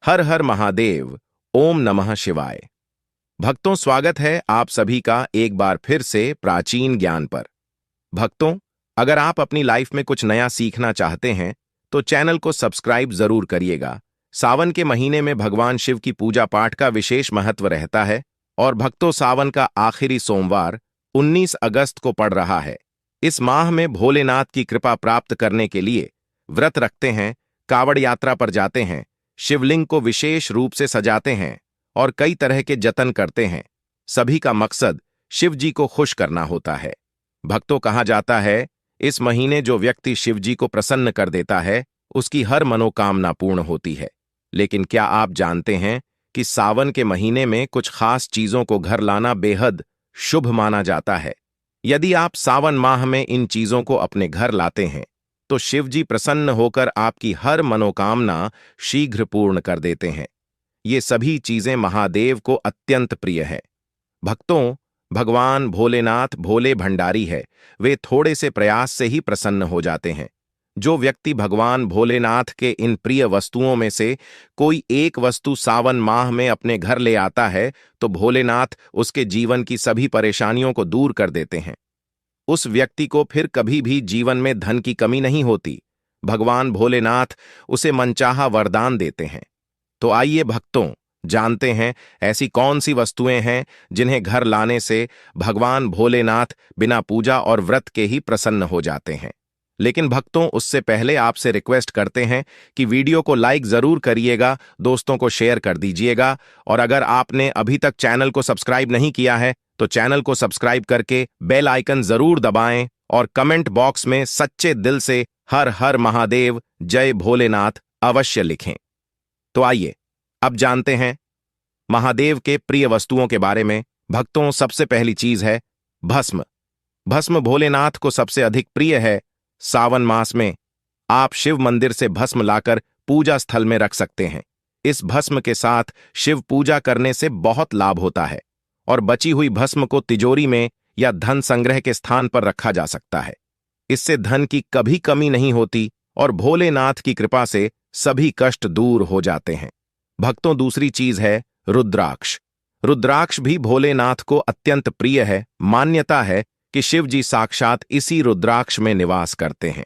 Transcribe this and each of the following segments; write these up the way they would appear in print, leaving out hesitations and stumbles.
हर हर महादेव। ओम नमः शिवाय। भक्तों, स्वागत है आप सभी का एक बार फिर से प्राचीन ज्ञान पर। भक्तों, अगर आप अपनी लाइफ में कुछ नया सीखना चाहते हैं तो चैनल को सब्सक्राइब जरूर करिएगा। सावन के महीने में भगवान शिव की पूजा पाठ का विशेष महत्व रहता है और भक्तों, सावन का आखिरी सोमवार 19 अगस्त को पड़ रहा है। इस माह में भोलेनाथ की कृपा प्राप्त करने के लिए व्रत रखते हैं, कावड़ यात्रा पर जाते हैं, शिवलिंग को विशेष रूप से सजाते हैं और कई तरह के जतन करते हैं। सभी का मकसद शिव जी को खुश करना होता है। भक्तों, कहा जाता है इस महीने जो व्यक्ति शिव जी को प्रसन्न कर देता है उसकी हर मनोकामना पूर्ण होती है। लेकिन क्या आप जानते हैं कि सावन के महीने में कुछ खास चीजों को घर लाना बेहद शुभ माना जाता है। यदि आप सावन माह में इन चीजों को अपने घर लाते हैं तो शिव जी प्रसन्न होकर आपकी हर मनोकामना शीघ्र पूर्ण कर देते हैं। ये सभी चीजें महादेव को अत्यंत प्रिय है। भक्तों, भगवान भोलेनाथ भोले भंडारी है। वे थोड़े से प्रयास से ही प्रसन्न हो जाते हैं। जो व्यक्ति भगवान भोलेनाथ के इन प्रिय वस्तुओं में से कोई एक वस्तु सावन माह में अपने घर ले आता है तो भोलेनाथ उसके जीवन की सभी परेशानियों को दूर कर देते हैं। उस व्यक्ति को फिर कभी भी जीवन में धन की कमी नहीं होती। भगवान भोलेनाथ उसे मनचाहा वरदान देते हैं। तो आइए भक्तों, जानते हैं ऐसी कौन सी वस्तुएं हैं जिन्हें घर लाने से भगवान भोलेनाथ बिना पूजा और व्रत के ही प्रसन्न हो जाते हैं। लेकिन भक्तों, उससे पहले आपसे रिक्वेस्ट करते हैं कि वीडियो को लाइक जरूर करिएगा, दोस्तों को शेयर कर दीजिएगा और अगर आपने अभी तक चैनल को सब्सक्राइब नहीं किया है तो चैनल को सब्सक्राइब करके बेल आइकन जरूर दबाएं और कमेंट बॉक्स में सच्चे दिल से हर हर महादेव, जय भोलेनाथ अवश्य लिखें। तो आइए अब जानते हैं महादेव के प्रिय वस्तुओं के बारे में। भक्तों, सबसे पहली चीज है भस्म। भस्म भोलेनाथ को सबसे अधिक प्रिय है। सावन मास में आप शिव मंदिर से भस्म लाकर पूजा स्थल में रख सकते हैं। इस भस्म के साथ शिव पूजा करने से बहुत लाभ होता है और बची हुई भस्म को तिजोरी में या धन संग्रह के स्थान पर रखा जा सकता है। इससे धन की कभी कमी नहीं होती और भोलेनाथ की कृपा से सभी कष्ट दूर हो जाते हैं। भक्तों, दूसरी चीज है रुद्राक्ष। रुद्राक्ष भी भोलेनाथ को अत्यंत प्रिय है। मान्यता है कि शिव जी साक्षात इसी रुद्राक्ष में निवास करते हैं।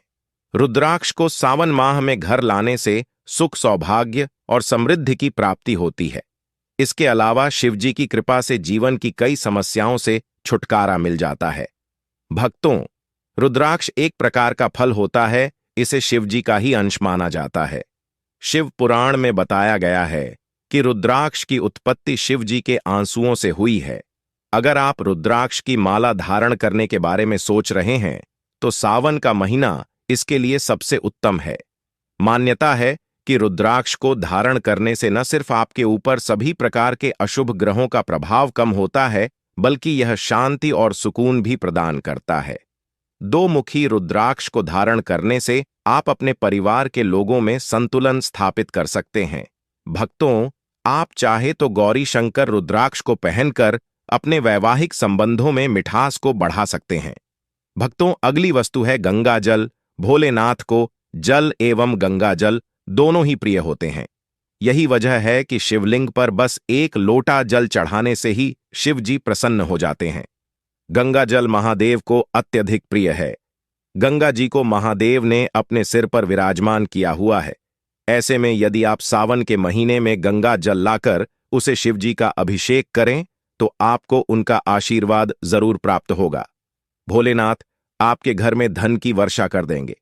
रुद्राक्ष को सावन माह में घर लाने से सुख, सौभाग्य और समृद्धि की प्राप्ति होती है। इसके अलावा शिव जी की कृपा से जीवन की कई समस्याओं से छुटकारा मिल जाता है। भक्तों, रुद्राक्ष एक प्रकार का फल होता है। इसे शिव जी का ही अंश माना जाता है। शिव पुराण में बताया गया है कि रुद्राक्ष की उत्पत्ति शिव जी के आंसुओं से हुई है। अगर आप रुद्राक्ष की माला धारण करने के बारे में सोच रहे हैं तो सावन का महीना इसके लिए सबसे उत्तम है। मान्यता है कि रुद्राक्ष को धारण करने से न सिर्फ आपके ऊपर सभी प्रकार के अशुभ ग्रहों का प्रभाव कम होता है बल्कि यह शांति और सुकून भी प्रदान करता है। दो मुखी रुद्राक्ष को धारण करने से आप अपने परिवार के लोगों में संतुलन स्थापित कर सकते हैं। भक्तों, आप चाहे तो गौरी शंकर रुद्राक्ष को पहनकर अपने वैवाहिक संबंधों में मिठास को बढ़ा सकते हैं। भक्तों, अगली वस्तु है गंगा जल। भोलेनाथ को जल एवं गंगा जल दोनों ही प्रिय होते हैं। यही वजह है कि शिवलिंग पर बस एक लोटा जल चढ़ाने से ही शिव जी प्रसन्न हो जाते हैं। गंगा जल महादेव को अत्यधिक प्रिय है। गंगा जी को महादेव ने अपने सिर पर विराजमान किया हुआ है। ऐसे में यदि आप सावन के महीने में गंगा जल लाकर उसे शिव जी का अभिषेक करें तो आपको उनका आशीर्वाद जरूर प्राप्त होगा। भोलेनाथ आपके घर में धन की वर्षा कर देंगे।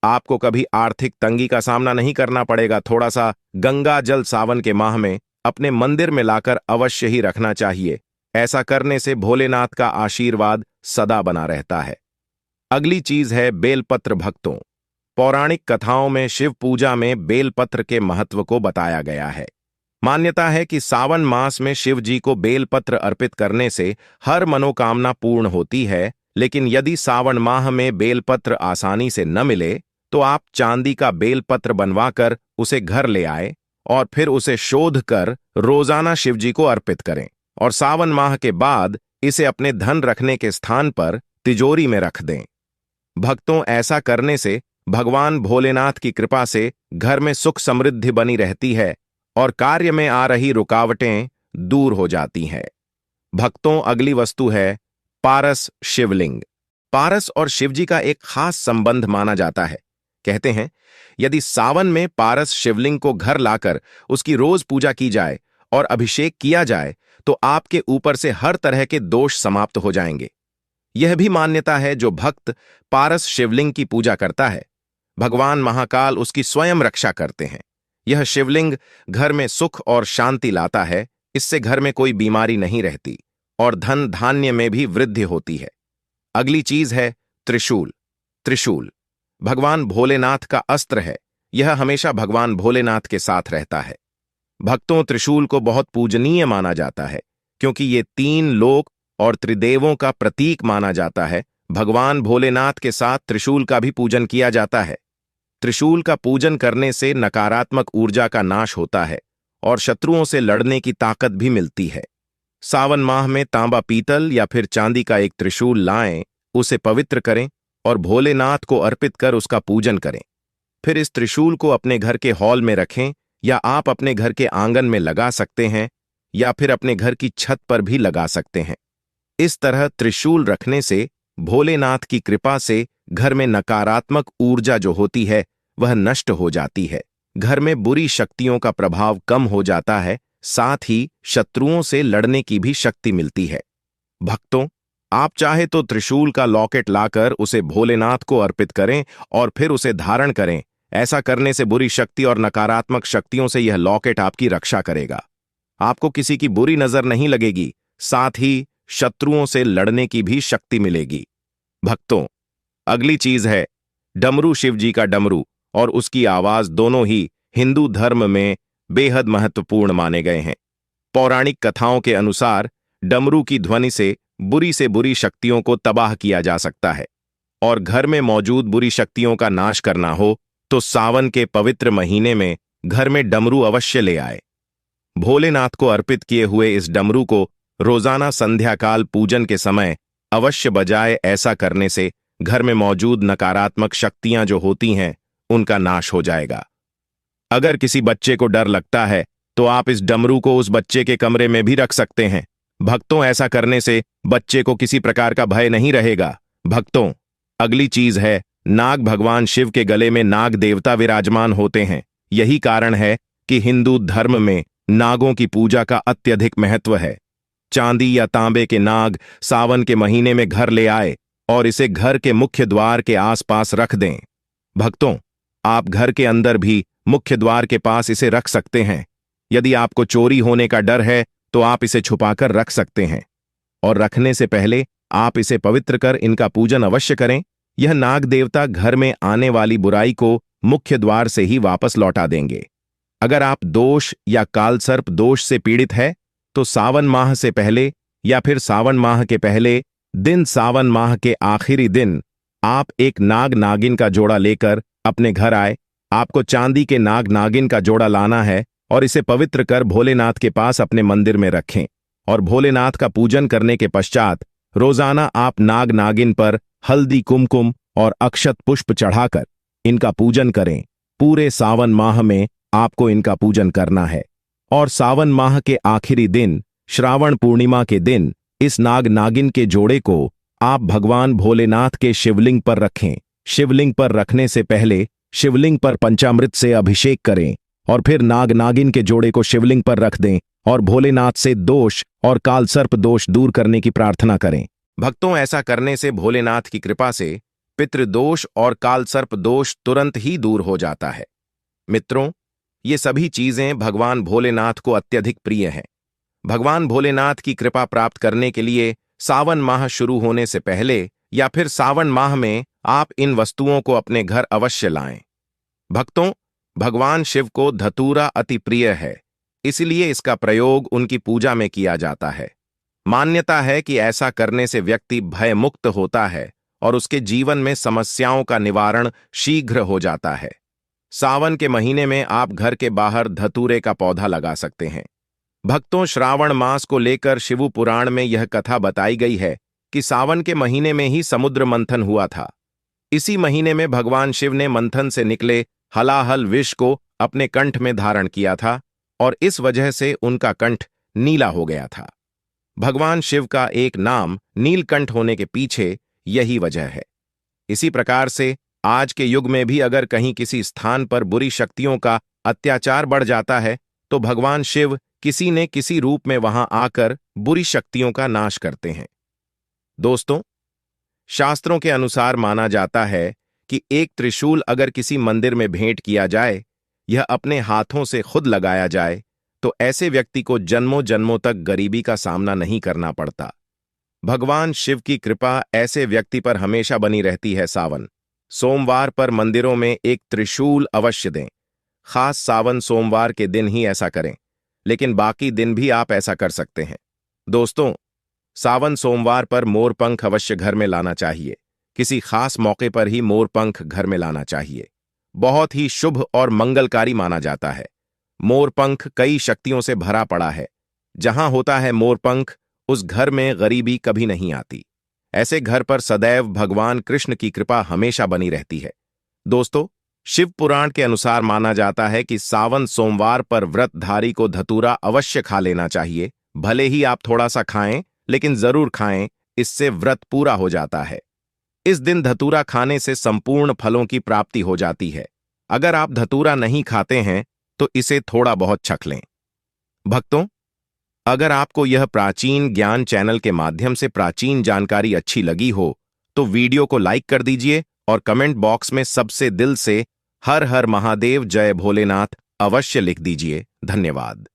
आपको कभी आर्थिक तंगी का सामना नहीं करना पड़ेगा। थोड़ा सा गंगा जल सावन के माह में अपने मंदिर में लाकर अवश्य ही रखना चाहिए। ऐसा करने से भोलेनाथ का आशीर्वाद सदा बना रहता है। अगली चीज है बेलपत्र। भक्तों, पौराणिक कथाओं में शिव पूजा में बेलपत्र के महत्व को बताया गया है। मान्यता है कि सावन मास में शिव जी को बेलपत्र अर्पित करने से हर मनोकामना पूर्ण होती है। लेकिन यदि सावन माह में बेलपत्र आसानी से न मिले तो आप चांदी का बेलपत्र बनवाकर उसे घर ले आए और फिर उसे शोध कर रोजाना शिव जी को अर्पित करें और सावन माह के बाद इसे अपने धन रखने के स्थान पर तिजोरी में रख दें। भक्तों, ऐसा करने से भगवान भोलेनाथ की कृपा से घर में सुख समृद्धि बनी रहती है और कार्य में आ रही रुकावटें दूर हो जाती हैं। भक्तों, अगली वस्तु है पारस शिवलिंग। पारस और शिवजी का एक खास संबंध माना जाता है। कहते हैं, यदि सावन में पारस शिवलिंग को घर लाकर उसकी रोज पूजा की जाए और अभिषेक किया जाए तो आपके ऊपर से हर तरह के दोष समाप्त हो जाएंगे। यह भी मान्यता है, जो भक्त पारस शिवलिंग की पूजा करता है, भगवान महाकाल उसकी स्वयं रक्षा करते हैं। यह शिवलिंग घर में सुख और शांति लाता है। इससे घर में कोई बीमारी नहीं रहती और धन धान्य में भी वृद्धि होती है। अगली चीज है त्रिशूल। त्रिशूल भगवान भोलेनाथ का अस्त्र है। यह हमेशा भगवान भोलेनाथ के साथ रहता है। भक्तों, त्रिशूल को बहुत पूजनीय माना जाता है क्योंकि ये 3 लोक और त्रिदेवों का प्रतीक माना जाता है। भगवान भोलेनाथ के साथ त्रिशूल का भी पूजन किया जाता है। त्रिशूल का पूजन करने से नकारात्मक ऊर्जा का नाश होता है और शत्रुओं से लड़ने की ताकत भी मिलती है। सावन माह में तांबा, पीतल या फिर चांदी का एक त्रिशूल लाएं, उसे पवित्र करें और भोलेनाथ को अर्पित कर उसका पूजन करें। फिर इस त्रिशूल को अपने घर के हॉल में रखें या आप अपने घर के आंगन में लगा सकते हैं या फिर अपने घर की छत पर भी लगा सकते हैं। इस तरह त्रिशूल रखने से भोलेनाथ की कृपा से घर में नकारात्मक ऊर्जा जो होती है वह नष्ट हो जाती है। घर में बुरी शक्तियों का प्रभाव कम हो जाता है, साथ ही शत्रुओं से लड़ने की भी शक्ति मिलती है। भक्तों, आप चाहे तो त्रिशूल का लॉकेट लाकर उसे भोलेनाथ को अर्पित करें और फिर उसे धारण करें। ऐसा करने से बुरी शक्ति और नकारात्मक शक्तियों से यह लॉकेट आपकी रक्षा करेगा। आपको किसी की बुरी नजर नहीं लगेगी, साथ ही शत्रुओं से लड़ने की भी शक्ति मिलेगी। भक्तों, अगली चीज है डमरू। शिवजी का डमरू और उसकी आवाज दोनों ही हिंदू धर्म में बेहद महत्वपूर्ण माने गए हैं। पौराणिक कथाओं के अनुसार डमरू की ध्वनि से बुरी शक्तियों को तबाह किया जा सकता है और घर में मौजूद बुरी शक्तियों का नाश करना हो तो सावन के पवित्र महीने में घर में डमरू अवश्य ले आए। भोलेनाथ को अर्पित किए हुए इस डमरू को रोजाना संध्याकाल पूजन के समय अवश्य बजाए। ऐसा करने से घर में मौजूद नकारात्मक शक्तियां जो होती हैं उनका नाश हो जाएगा। अगर किसी बच्चे को डर लगता है तो आप इस डमरू को उस बच्चे के कमरे में भी रख सकते हैं। भक्तों, ऐसा करने से बच्चे को किसी प्रकार का भय नहीं रहेगा। भक्तों, अगली चीज है नाग। भगवान शिव के गले में नाग देवता विराजमान होते हैं। यही कारण है कि हिंदू धर्म में नागों की पूजा का अत्यधिक महत्व है। चांदी या तांबे के नाग सावन के महीने में घर ले आए और इसे घर के मुख्य द्वार के आसपास रख दें। भक्तों, आप घर के अंदर भी मुख्य द्वार के पास इसे रख सकते हैं। यदि आपको चोरी होने का डर है तो आप इसे छुपाकर रख सकते हैं और रखने से पहले आप इसे पवित्र कर इनका पूजन अवश्य करें। यह नाग देवता घर में आने वाली बुराई को मुख्य द्वार से ही वापस लौटा देंगे। अगर आप दोष या कालसर्प दोष से पीड़ित है तो सावन माह से पहले या फिर सावन माह के पहले दिन, सावन माह के आखिरी दिन आप एक नाग नागिन का जोड़ा लेकर अपने घर आए। आपको चांदी के नाग नागिन का जोड़ा लाना है और इसे पवित्र कर भोलेनाथ के पास अपने मंदिर में रखें और भोलेनाथ का पूजन करने के पश्चात रोजाना आप नाग नागिन पर हल्दी, कुमकुम और अक्षत पुष्प चढ़ाकर इनका पूजन करें। पूरे सावन माह में आपको इनका पूजन करना है और सावन माह के आखिरी दिन, श्रावण पूर्णिमा के दिन, इस नाग नागिन के जोड़े को आप भगवान भोलेनाथ के शिवलिंग पर रखें। शिवलिंग पर रखने से पहले शिवलिंग पर पंचामृत से अभिषेक करें और फिर नाग नागिन के जोड़े को शिवलिंग पर रख दें और भोलेनाथ से दोष और कालसर्प दोष दूर करने की प्रार्थना करें। भक्तों, ऐसा करने से भोलेनाथ की कृपा से पितृदोष और कालसर्प दोष तुरंत ही दूर हो जाता है। मित्रों, ये सभी चीजें भगवान भोलेनाथ को अत्यधिक प्रिय हैं। भगवान भोलेनाथ की कृपा प्राप्त करने के लिए सावन माह शुरू होने से पहले या फिर सावन माह में आप इन वस्तुओं को अपने घर अवश्य लाएं। भक्तों, भगवान शिव को धतूरा अति प्रिय है, इसलिए इसका प्रयोग उनकी पूजा में किया जाता है। मान्यता है कि ऐसा करने से व्यक्ति भयमुक्त होता है और उसके जीवन में समस्याओं का निवारण शीघ्र हो जाता है। सावन के महीने में आप घर के बाहर धतूरे का पौधा लगा सकते हैं। भक्तों, श्रावण मास को लेकर शिव पुराण में यह कथा बताई गई है कि सावन के महीने में ही समुद्र मंथन हुआ था। इसी महीने में भगवान शिव ने मंथन से निकले हलाहल विष को अपने कंठ में धारण किया था और इस वजह से उनका कंठ नीला हो गया था। भगवान शिव का एक नाम नीलकंठ होने के पीछे यही वजह है। इसी प्रकार से आज के युग में भी अगर कहीं किसी स्थान पर बुरी शक्तियों का अत्याचार बढ़ जाता है तो भगवान शिव किसी न किसी रूप में वहां आकर बुरी शक्तियों का नाश करते हैं। दोस्तों, शास्त्रों के अनुसार माना जाता है कि एक त्रिशूल अगर किसी मंदिर में भेंट किया जाए, यह अपने हाथों से खुद लगाया जाए, तो ऐसे व्यक्ति को जन्मों जन्मों तक गरीबी का सामना नहीं करना पड़ता। भगवान शिव की कृपा ऐसे व्यक्ति पर हमेशा बनी रहती है। सावन सोमवार पर मंदिरों में एक त्रिशूल अवश्य दें। खास सावन सोमवार के दिन ही ऐसा करें, लेकिन बाकी दिन भी आप ऐसा कर सकते हैं। दोस्तों, सावन सोमवार पर मोरपंख अवश्य घर में लाना चाहिए। किसी खास मौके पर ही मोरपंख घर में लाना चाहिए। बहुत ही शुभ और मंगलकारी माना जाता है। मोरपंख कई शक्तियों से भरा पड़ा है। जहां होता है मोरपंख, उस घर में गरीबी कभी नहीं आती। ऐसे घर पर सदैव भगवान कृष्ण की कृपा हमेशा बनी रहती है। दोस्तों, शिव पुराण के अनुसार माना जाता है कि सावन सोमवार पर व्रतधारी को धतूरा अवश्य खा लेना चाहिए। भले ही आप थोड़ा सा खाएं, लेकिन जरूर खाएं, इससे व्रत पूरा हो जाता है। इस दिन धतूरा खाने से संपूर्ण फलों की प्राप्ति हो जाती है। अगर आप धतूरा नहीं खाते हैं तो इसे थोड़ा बहुत चख लें। भक्तों, अगर आपको यह प्राचीन ज्ञान चैनल के माध्यम से प्राचीन जानकारी अच्छी लगी हो तो वीडियो को लाइक कर दीजिए और कमेंट बॉक्स में सबसे दिल से हर हर महादेव जय भोलेनाथ अवश्य लिख दीजिए। धन्यवाद।